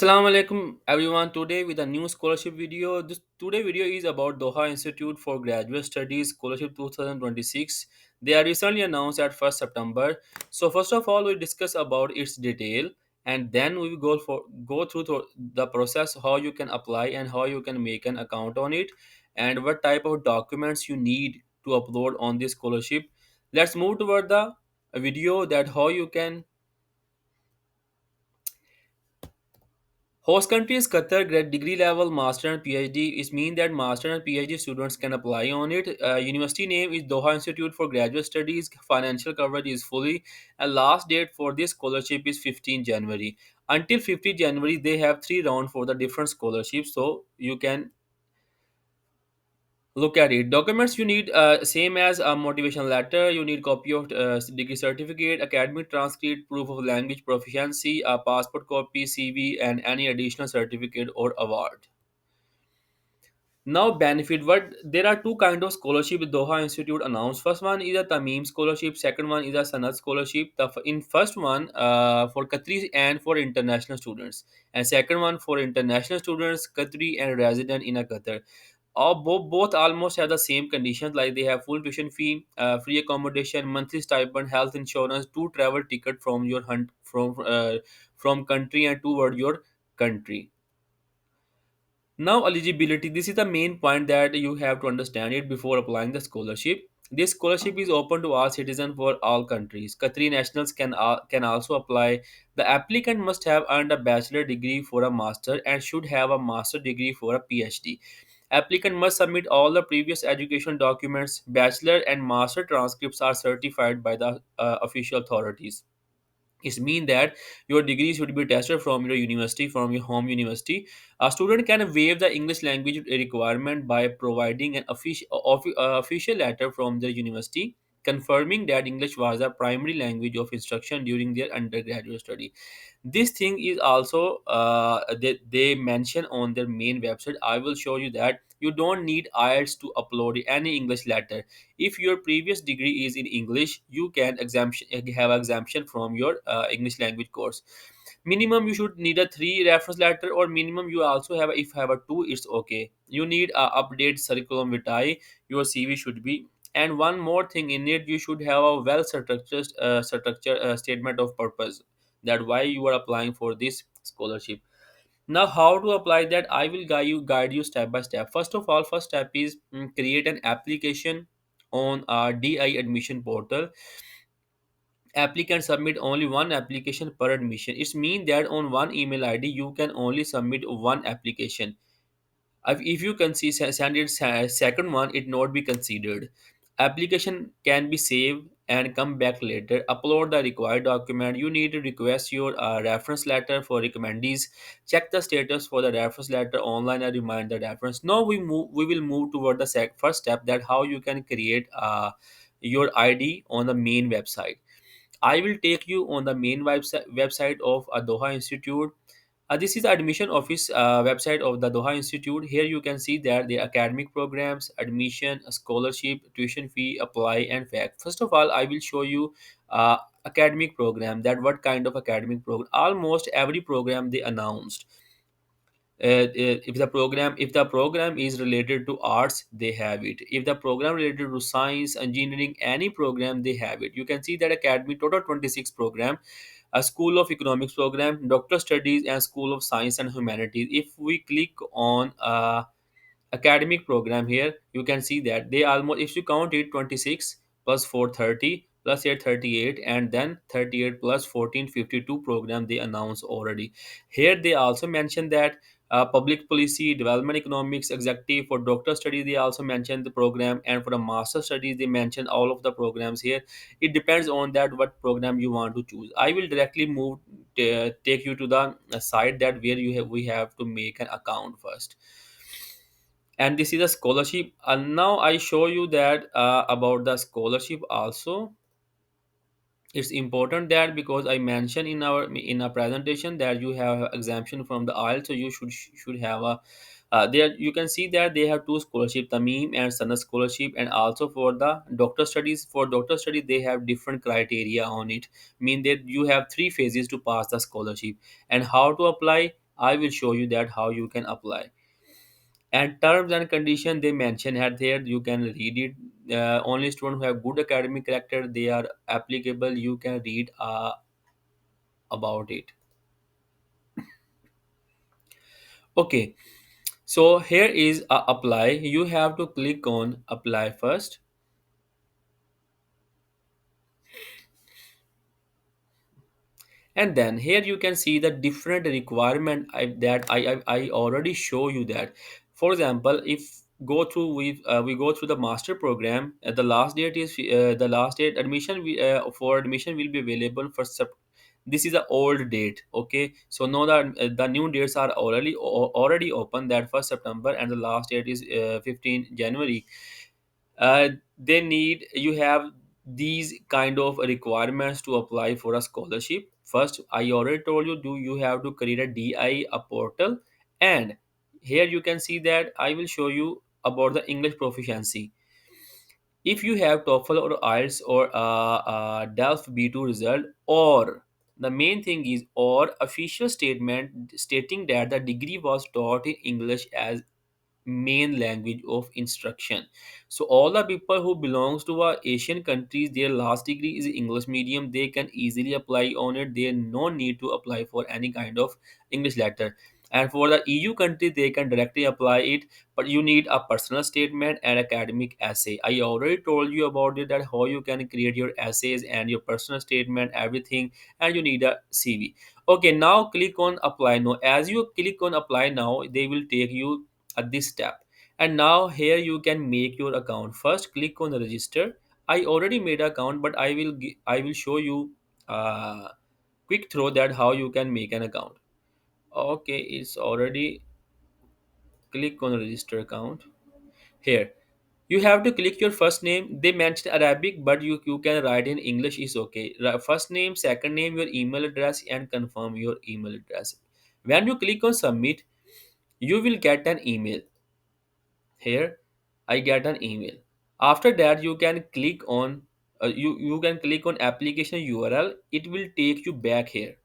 Assalamu alaikum everyone. Today with a new scholarship video. This today video is about Doha Institute for Graduate Studies Scholarship 2026. They are recently announced at 1st September. So first of all, we discuss about its detail, and then we will go through the process, how you can apply and how you can make an account on it, and what type of documents you need to upload on this scholarship. Let's move toward the video that how you can. Host country is Qatar. Degree level master and PhD. It means that master and PhD students can apply on it. University name is Doha Institute for Graduate Studies. Financial coverage is fully. And last date for this scholarship is 15 January. Until 15 January, they have three rounds for the different scholarships. So you can look at it. Documents you need same as a motivation letter. You need copy of degree certificate, academic transcript, proof of language proficiency, a passport copy, CV, and any additional certificate or award. Now benefit, what there are two kind of scholarship Doha Institute announced. First one is a Tamim scholarship. Second one is a Sanad scholarship. In first one for Qatari and for international students, and second one for international students, Qatari and resident in a Qatar. Both almost have the same conditions, like they have full tuition fee, free accommodation, monthly stipend, health insurance, two travel ticket from your hunt from country and toward your country. Now, eligibility. This is the main point that you have to understand it before applying the scholarship. This scholarship is open to all citizens for all countries. Qatari nationals can also apply. The applicant must have earned a bachelor degree for a master and should have a master degree for a PhD. Applicant must submit all the previous education documents. Bachelor and master transcripts are certified by the official authorities. It means that your degree should be tested from your university, from your home university. A student can waive the English language requirement by providing an official letter from their university confirming that English was the primary language of instruction during their undergraduate study. This thing is also they mention on their main website. I will show you that you don't need IELTS to upload any English letter. If your previous degree is in English, you can exemption have exemption from your English language course. Minimum you should need a three reference letter, or minimum you also have if have a two, it's okay. You need a update curriculum vitae. Your CV should be, and one more thing in it, you should have a well structured statement of purpose, that why you are applying for this scholarship. Now how to apply that, I will guide you step by step. First of all, first step is create an application on our DI admission portal. Applicants submit only one application per admission. It means that on one email ID you can only submit one application. If you can see send it second one, it not be considered. Application can be saved and come back later. Upload the required document. You need to request your reference letter for recommendees. Check the status for the reference letter online and remind the reference. Now we will move toward the first step, that how you can create your ID on the main website. I will take you on the main website of Doha Institute. This is the admission office website of the Doha Institute. Here you can see that the academic programs, admission, scholarship, tuition fee, apply, and fact. First of all, I will show you academic program. That what kind of academic program? Almost every program they announced. If the program is related to arts, they have it. If the program related to science, engineering, any program, they have it. You can see that academy total 26 program, a school of economics program, doctor studies, and school of science and humanities. If we click on academic program here, you can see that they almost, if you count it, 26 plus 430 plus 838, and then 38 plus 1452 program they announced already. Here they also mentioned that public policy, development economics, executive. For doctor studies they also mentioned the program, and for the master studies they mentioned all of the programs here. It depends on that what program you want to choose. I will directly take you to the site that where we have to make an account first. And this is a scholarship, and now I show you that about the scholarship also. It's important that, because I mentioned in our presentation that you have exemption from the IELTS, so you should have a there you can see that they have two scholarship, Tamim and Sana scholarship. And also for the doctor studies, for doctor study they have different criteria on it. Mean that you have three phases to pass the scholarship. And how to apply, I will show you that how you can apply. And terms and condition they mention at there, you can read it. Only students who have good academic character they are applicable, you can read about it. Okay, so here is apply. You have to click on apply first. And then here you can see the different requirement I already show you that. For example, if go through we go through the master program, the last date is the last date admission for admission will be available for this is the old date. Okay, so now that the new dates are already open, that 1st September, and the last date is 15 January. They need you have these kind of requirements to apply for a scholarship. First, I already told you, do you have to create a di a portal. And here you can see that I will show you about the English proficiency. If you have TOEFL or IELTS or DELF B2 result, or the main thing is or official statement stating that the degree was taught in English as main language of instruction. So all the people who belongs to Asian countries, their last degree is English medium, they can easily apply on it. They no need to apply for any kind of English letter. And for the EU country, they can directly apply it, but you need a personal statement and academic essay. I already told you about it, that how you can create your essays and your personal statement, everything, and you need a CV. Okay, now click on apply now. As you click on apply now, they will take you at this step. And now here you can make your account. First click on register. I already made account, but I will show you quick through that how you can make an account. Okay, it's already click on register account. Here you have to click your first name. They mentioned Arabic, but you can write in English is okay. First name, second name, your email address, and confirm your email address. When you click on submit, you will get an email. Here I get an email. After that you can click on you can click on application URL. It will take you back here.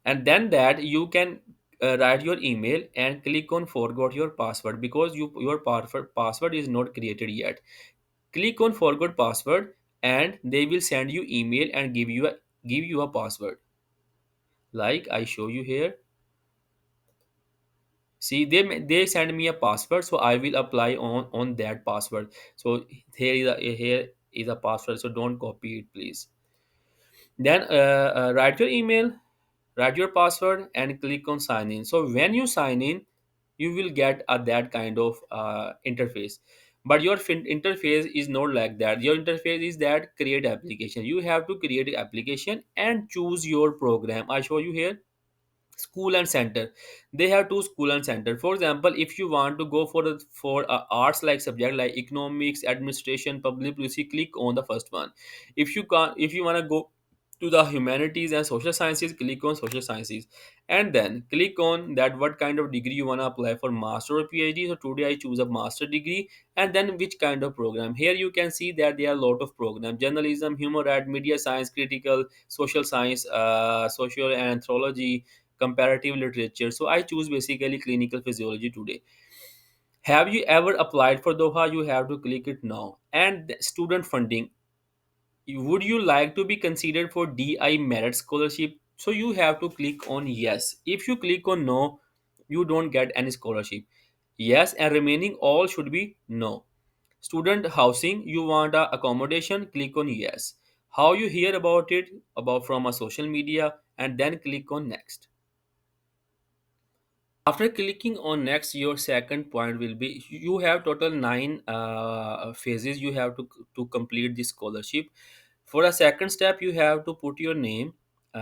And then that you can write your email and click on forgot your password, because your password is not created yet. Click on forgot password, and they will send you email and give you a password, like I show you here. See, they send me a password, so I will apply on that password. So here is a password, so don't copy it, please. Then write your email, write your password, and click on sign in. So when you sign in, you will get that kind of interface. But your interface is not like that. Your interface is that create application. You have to create an application and choose your program. I show you here school and center. They have two school and center. For example, if you want to go for a arts like subject like economics, administration, public policy, click on the first one. If you want to go to the humanities and social sciences, click on social sciences. And then click on that what kind of degree you want to apply for, master or PhD. So today I choose a master degree. And then which kind of program. Here you can see that there are a lot of programs: journalism, humor, art, media science, critical social science, social and anthropology, comparative literature. So I choose basically clinical physiology today. Have you ever applied for Doha? You have to click it now. And student funding. Would you like to be considered for DI merit scholarship? So you have to click on yes. If you click on no, you don't get any scholarship. Yes, and remaining all should be no. Student housing, you want a accommodation, click on yes. How you hear about it? About from a social media, and then click on next. After clicking on next, your second point will be you have total nine phases you have to complete this scholarship. For a second step, you have to put your name,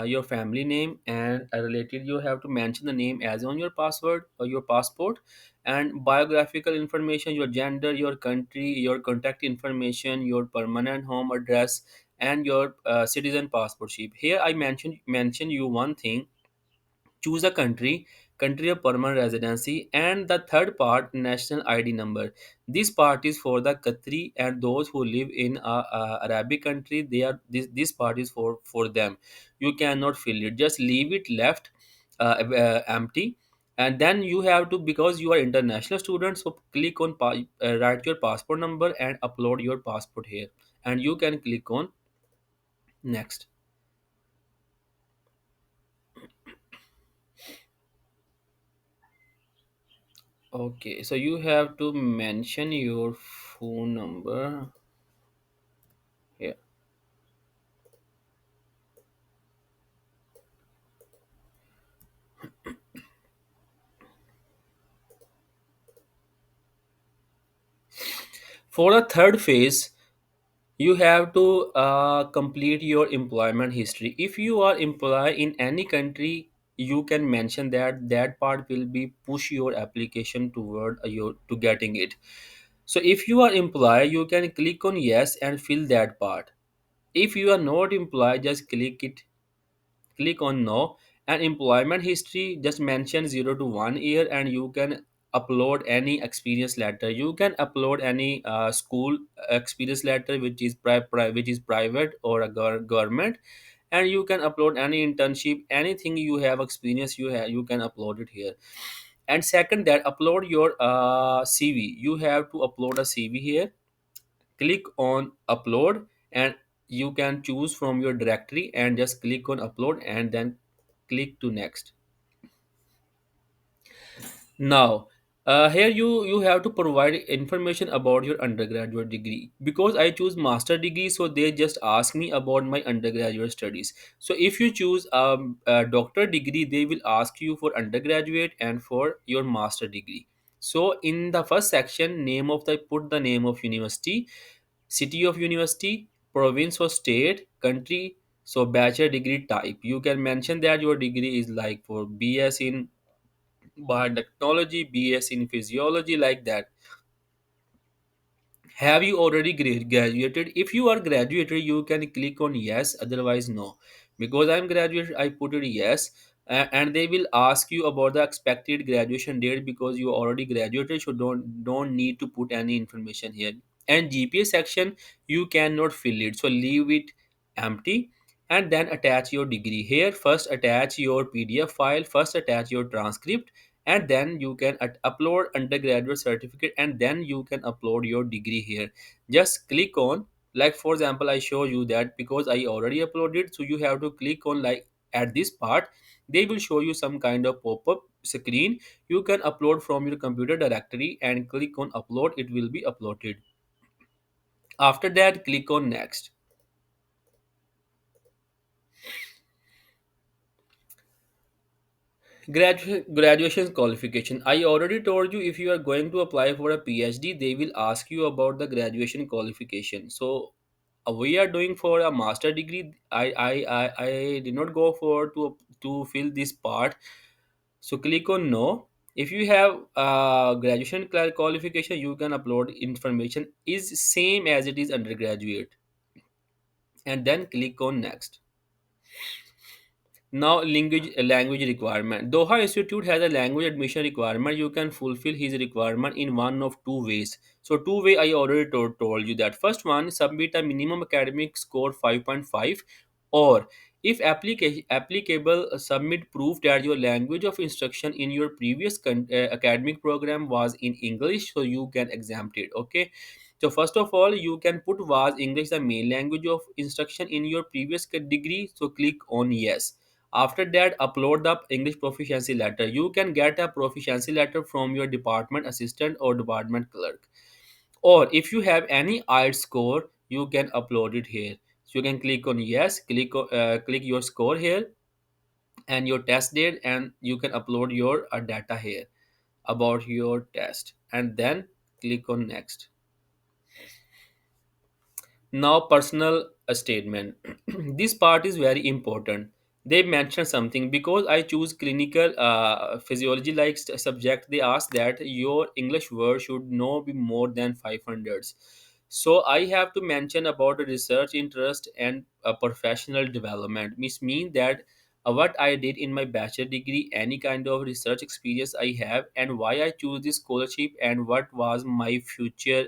your family name, and related. You have to mention the name as on your password or your passport, and biographical information, your gender, your country, your contact information, your permanent home address, and your citizen passportship. Here I mention you one thing. Choose a country, country of permanent residency, and the third part, national ID number. This part is for the Qatari and those who live in a Arabic country. They are this part is for them. You cannot fill it. Just leave it left empty, and then you have to, because you are international student, so click on write your passport number and upload your passport here, and you can click on next. Okay, so you have to mention your phone number here. For the third phase, you have to complete your employment history. If you are employed in any country, you can mention that. That part will be push your application toward your to getting it. So if you are employed, you can click on yes and fill that part. If you are not employed, just click on no. And employment history, just mention 0 to 1 year, and you can upload any experience letter. You can upload any school experience letter which is which is private or a government, and you can upload any internship, anything you have experience, you can upload it here. And second, that upload your CV. You have to upload a CV here. Click on upload, and you can choose from your directory and just click on upload and then click to next. Now, here you have to provide information about your undergraduate degree. Because I choose master degree, so they just ask me about my undergraduate studies. So if you choose a doctor degree, they will ask you for undergraduate and for your master degree. So in the first section, name of the put the name of university, city of university, province or state, country. So bachelor degree type, you can mention that your degree is like for BS in biotechnology, BS in physiology, like that. Have you already graduated? If you are graduated, you can click on yes, otherwise no. Because I'm graduated, I put it yes. And they will ask you about the expected graduation date. Because you already graduated, so don't need to put any information here. And GPA section, you cannot fill it, so leave it empty. And then attach your degree here. First attach your PDF file, first attach your transcript, and then you can upload undergraduate certificate, and then you can upload your degree here. Just click on, like for example, I show you that because I already uploaded, so you have to click on, like at this part, they will show you some kind of pop-up screen. You can upload from your computer directory and click on upload, it will be uploaded. After that, click on next. Graduation qualification. I already told you, if you are going to apply for a PhD, they will ask you about the graduation qualification. So we are doing for a master degree. I did not go for to fill this part. So click on no. If you have graduation qualification, you can upload information is same as it is undergraduate, and then click on next. Now, language requirement. Doha Institute has a language admission requirement. You can fulfill his requirement in one of two ways. So, two way I already told you that. First one, submit a minimum academic score 5.5, or if applicable, submit proof that your language of instruction in your previous academic program was in English, so you can exempt it. Okay. So first of all, you can put was English the main language of instruction in your previous degree. So click on yes. After that, upload the English proficiency letter. You can get a proficiency letter from your department assistant or department clerk. Or if you have any IELTS score, you can upload it here. So you can click on yes, click your score here and your test date, and you can upload your data here about your test, and then click on next. Now, personal statement. This part is very important. They mention something because I choose clinical physiology like subject. They ask that your English word should not be more than 500. So I have to mention about a research interest and a professional development. Which mean that what I did in my bachelor degree, any kind of research experience I have, and why I choose this scholarship, and what was my future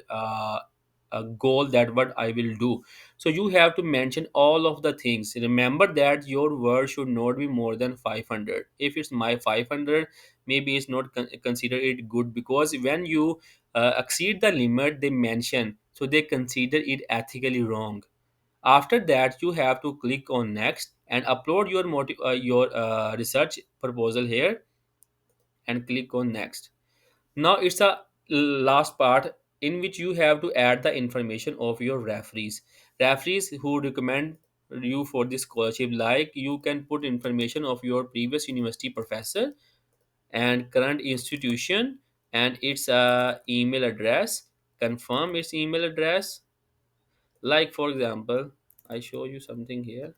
goal, that what I will do. So you have to mention all of the things. Remember that your word should not be more than 500. If it's my 500, maybe it's not consider it good, because when you exceed the limit they mention, so they consider it ethically wrong. After that, you have to click on next and upload your research proposal here, and click on next. Now it's a last part in which you have to add the information of your referees who recommend you for this scholarship. Like, you can put information of your previous university professor and current institution, and its email address. Confirm its email address. Like, for example, I show you something here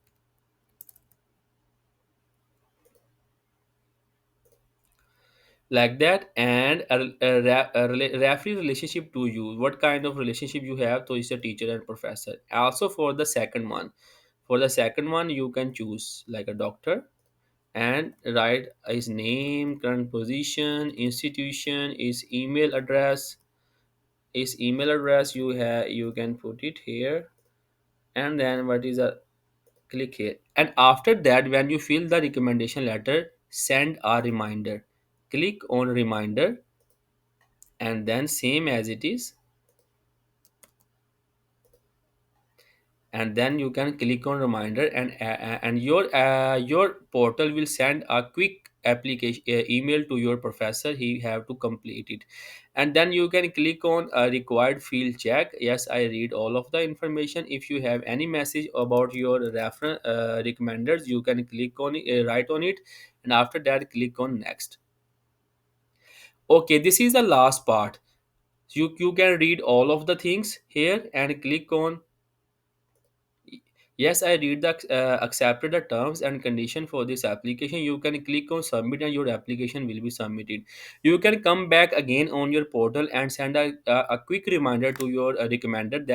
like that. And referee relationship to you, what kind of relationship you have to is a teacher and professor. Also, for the second one you can choose like a doctor, and write his name, current position, institution, his email address you have, you can put it here. And then what is a click here, and after that when you fill the recommendation letter, send a reminder. Click on reminder, and then same as it is, and then you can click on reminder, and your portal will send a quick application email to your professor. He have to complete it, and then you can click on a required field check. Yes, I read all of the information. If you have any message about your reference recommenders, you can click on it, write on it, and after that click on next. Okay, this is the last part. You can read all of the things here and click on. Yes, I read the accepted the terms and condition for this application. You can click on submit and your application will be submitted. You can come back again on your portal and send a quick reminder to your recommender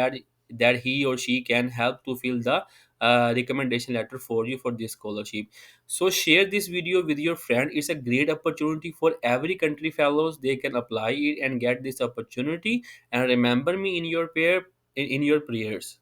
that he or she can help to fill the recommendation letter for you for this scholarship. So share this video with your friend. It's a great opportunity for every country fellows. They can apply it and get this opportunity. And remember me in your prayer in your prayers.